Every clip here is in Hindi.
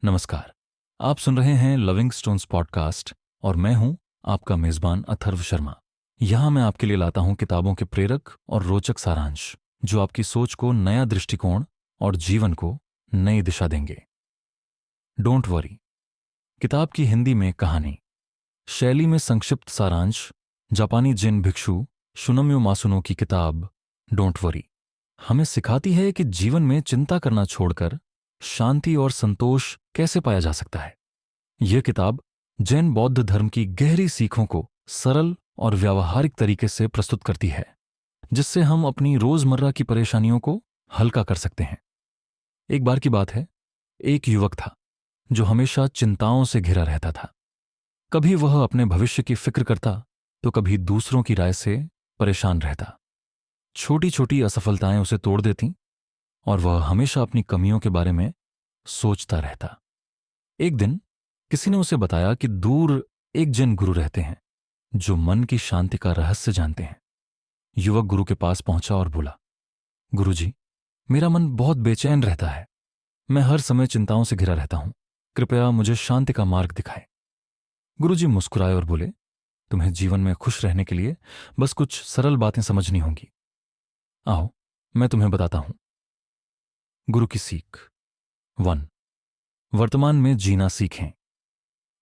नमस्कार। आप सुन रहे हैं लविंग स्टोन्स पॉडकास्ट और मैं हूं आपका मेजबान अथर्व शर्मा। यहां मैं आपके लिए लाता हूं किताबों के प्रेरक और रोचक सारांश जो आपकी सोच को नया दृष्टिकोण और जीवन को नई दिशा देंगे। डोंट वरी किताब की हिंदी में कहानी शैली में संक्षिप्त सारांश जापानी जिन भिक्षु शुनम्यो मासुनो की किताब डोंट वरी हमें सिखाती है कि जीवन में चिंता करना छोड़कर शांति और संतोष कैसे पाया जा सकता है। यह किताब जैन बौद्ध धर्म की गहरी सीखों को सरल और व्यावहारिक तरीके से प्रस्तुत करती है, जिससे हम अपनी रोजमर्रा की परेशानियों को हल्का कर सकते हैं। एक बार की बात है, एक युवक था जो हमेशा चिंताओं से घिरा रहता था। कभी वह अपने भविष्य की फिक्र करता तो कभी दूसरों की राय से परेशान रहता। छोटी छोटी असफलताएं उसे तोड़ देतीं और वह हमेशा अपनी कमियों के बारे में सोचता रहता। एक दिन किसी ने उसे बताया कि दूर एक जैन गुरु रहते हैं जो मन की शांति का रहस्य जानते हैं। युवक गुरु के पास पहुंचा और बोला, गुरुजी, मेरा मन बहुत बेचैन रहता है। मैं हर समय चिंताओं से घिरा रहता हूं। कृपया मुझे शांति का मार्ग दिखाएं। गुरुजी मुस्कुराए और बोले, तुम्हें जीवन में खुश रहने के लिए बस कुछ सरल बातें समझनी होंगी। आओ, मैं तुम्हें बताता हूं। गुरु की सीख 1. वर्तमान में जीना सीखें।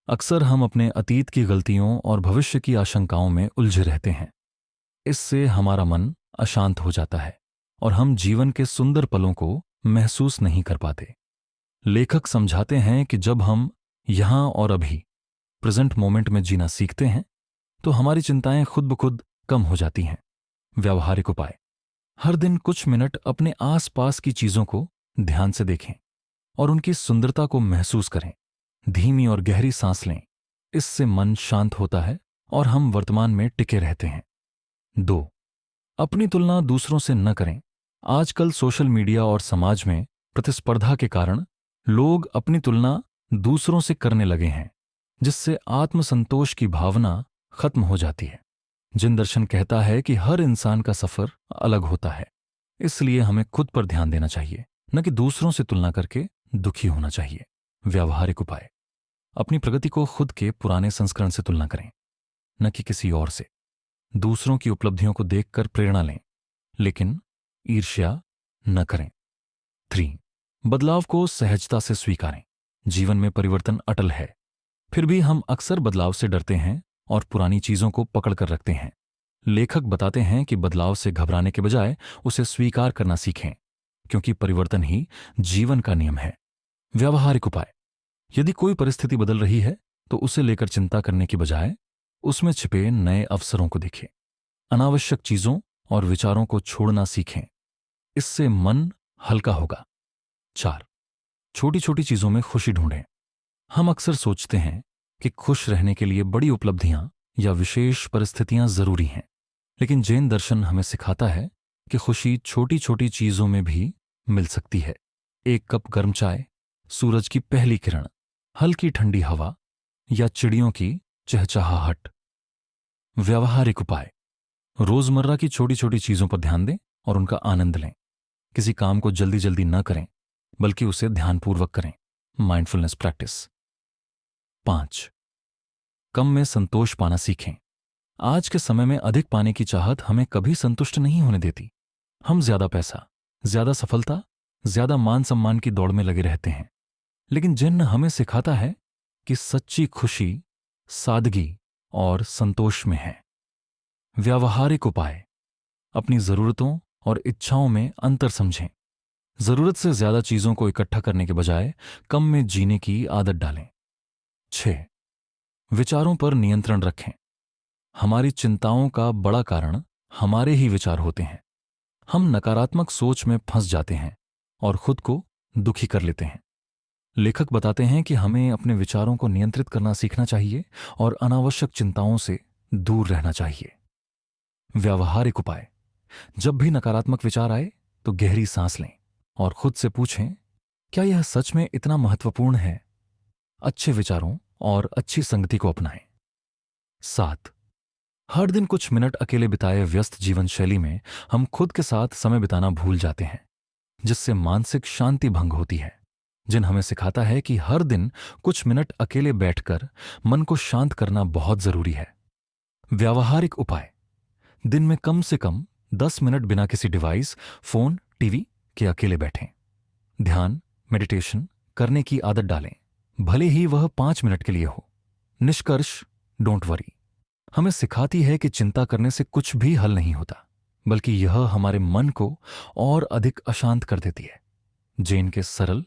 अक्सर हम अपने अतीत की गलतियों और भविष्य की आशंकाओं में उलझे रहते हैं। इससे हमारा मन अशांत हो जाता है और हम जीवन के सुंदर पलों को महसूस नहीं कर पाते। लेखक समझाते हैं कि जब हम यहां और अभी प्रेजेंट मोमेंट में जीना सीखते हैं तो हमारी चिंताएं खुद ब खुद कम हो जाती हैं। व्यावहारिक उपाय: हर दिन कुछ मिनट अपने आसपास की चीजों को ध्यान से देखें और उनकी सुंदरता को महसूस करें। धीमी और गहरी सांस लें। इससे मन शांत होता है और हम वर्तमान में टिके रहते हैं। 2. अपनी तुलना दूसरों से न करें। आजकल सोशल मीडिया और समाज में प्रतिस्पर्धा के कारण लोग अपनी तुलना दूसरों से करने लगे हैं, जिससे आत्मसंतोष की भावना खत्म हो जाती है। जिन दर्शन कहता है कि हर इंसान का सफर अलग होता है, इसलिए हमें खुद पर ध्यान देना चाहिए, न कि दूसरों से तुलना करके दुखी होना चाहिए। व्यावहारिक उपाय: अपनी प्रगति को खुद के पुराने संस्करण से तुलना करें, न कि किसी और से। दूसरों की उपलब्धियों को देखकर प्रेरणा लें, लेकिन ईर्ष्या न करें। 3. बदलाव को सहजता से स्वीकारें। जीवन में परिवर्तन अटल है, फिर भी हम अक्सर बदलाव से डरते हैं और पुरानी चीजों को पकड़ कर रखते हैं। लेखक बताते हैं कि बदलाव से घबराने के बजाय उसे स्वीकार करना सीखें, क्योंकि परिवर्तन ही जीवन का नियम है। व्यावहारिक उपाय: यदि कोई परिस्थिति बदल रही है तो उसे लेकर चिंता करने की बजाय उसमें छिपे नए अवसरों को देखें। अनावश्यक चीजों और विचारों को छोड़ना सीखें। इससे मन हल्का होगा। 4. छोटी छोटी चीजों में खुशी ढूंढें। हम अक्सर सोचते हैं कि खुश रहने के लिए बड़ी उपलब्धियां या विशेष परिस्थितियां जरूरी हैं, लेकिन जैन दर्शन हमें सिखाता है कि खुशी छोटी छोटी चीजों में भी मिल सकती है। एक कप गर्म चाय, सूरज की पहली किरण, हल्की ठंडी हवा या चिड़ियों की चहचहाहट। व्यावहारिक उपाय: रोजमर्रा की छोटी छोटी चीजों पर ध्यान दें और उनका आनंद लें। किसी काम को जल्दी जल्दी न करें, बल्कि उसे ध्यानपूर्वक करें। Mindfulness practice. 5. कम में संतोष पाना सीखें। आज के समय में अधिक पाने की चाहत हमें कभी संतुष्ट नहीं होने देती। हम ज्यादा पैसा, ज्यादा सफलता, ज्यादा मान सम्मान की दौड़ में लगे रहते हैं, लेकिन जिन हमें सिखाता है कि सच्ची खुशी सादगी और संतोष में है। व्यावहारिक उपाय: अपनी जरूरतों और इच्छाओं में अंतर समझें। जरूरत से ज्यादा चीजों को इकट्ठा करने के बजाय कम में जीने की आदत डालें। 6. विचारों पर नियंत्रण रखें। हमारी चिंताओं का बड़ा कारण हमारे ही विचार होते हैं। हम नकारात्मक सोच में फंस जाते हैं और खुद को दुखी कर लेते हैं। लेखक बताते हैं कि हमें अपने विचारों को नियंत्रित करना सीखना चाहिए और अनावश्यक चिंताओं से दूर रहना चाहिए। व्यावहारिक उपाय: जब भी नकारात्मक विचार आए तो गहरी सांस लें और खुद से पूछें, क्या यह सच में इतना महत्वपूर्ण है? अच्छे विचारों और अच्छी संगति को अपनाएं। 7. हर दिन कुछ मिनट अकेले बिताए व्यस्त जीवन शैली में हम खुद के साथ समय बिताना भूल जाते हैं, जिससे मानसिक शांति भंग होती है। जिन हमें सिखाता है कि हर दिन कुछ मिनट अकेले बैठकर मन को शांत करना बहुत जरूरी है। व्यावहारिक उपाय: दिन में कम से कम 10 मिनट बिना किसी डिवाइस, फोन, टीवी के अकेले बैठें। ध्यान, मेडिटेशन करने की आदत डालें, भले ही वह 5 मिनट के लिए हो। निष्कर्ष: डोंट वरी हमें सिखाती है कि चिंता करने से कुछ भी हल नहीं होता, बल्कि यह हमारे मन को और अधिक अशांत कर देती है। जैन के सरल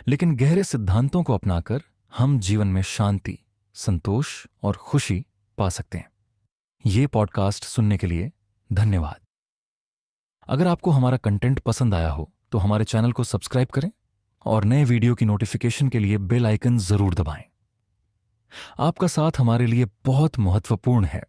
लेकिन गहरे सिद्धांतों को अपनाकर हम जीवन में शांति, संतोष और खुशी पा सकते हैं। ये पॉडकास्ट सुनने के लिए धन्यवाद। अगर आपको हमारा कंटेंट पसंद आया हो तो हमारे चैनल को सब्सक्राइब करें और नए वीडियो की नोटिफिकेशन के लिए बेल आइकन जरूर दबाएं। आपका साथ हमारे लिए बहुत महत्वपूर्ण है।